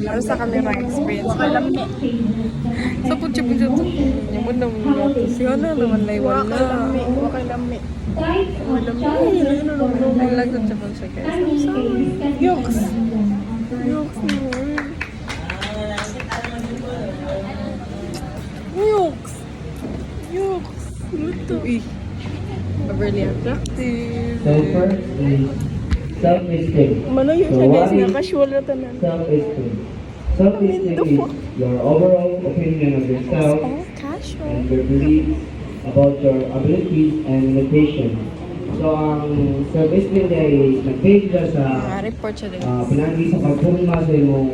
Ano sa camera experience? Malami. Sa putya-putya to. Yaman naman nga. Siya na naman lay wala. Wakay lami. Ang lagot siya pang siya guys. I'm sorry. Yucks. Yucks naman. Yucks. Yucks. Luto eh. Overly attractive. So first is self-esteem. Mano yun So siya guys, what is nakasual na tanan. self-esteem? Self-esteem is your overall opinion of yourself Oh, casual. and your beliefs about your abilities and limitations. So ang self-esteem ay nag-base ka sa Report siya din. pinagi sa pagpulma sa imong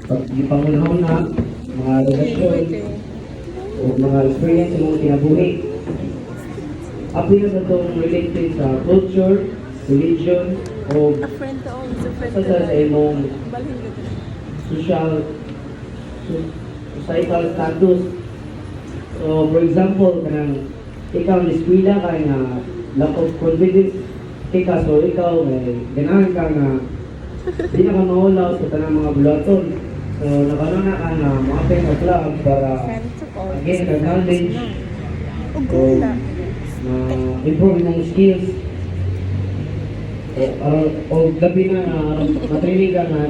pagpangunahon na mga relasyon o mga experience mong kinabuhi. Appeal sa itong related sa culture, religion, o A friend to all, is a friend to sa imong balhin ko din. societal status. So, for example, kanang ikaw ni eskwela ka nga lack of confidence ikaw, so ikaw ganahan ka nga di na ka maulaw sa tanang mga bulaton. So, nakano na ka na mga sa club para Friend to all. again, ka knowledge Ugol na. improve yung skills o gabi na matraining ka na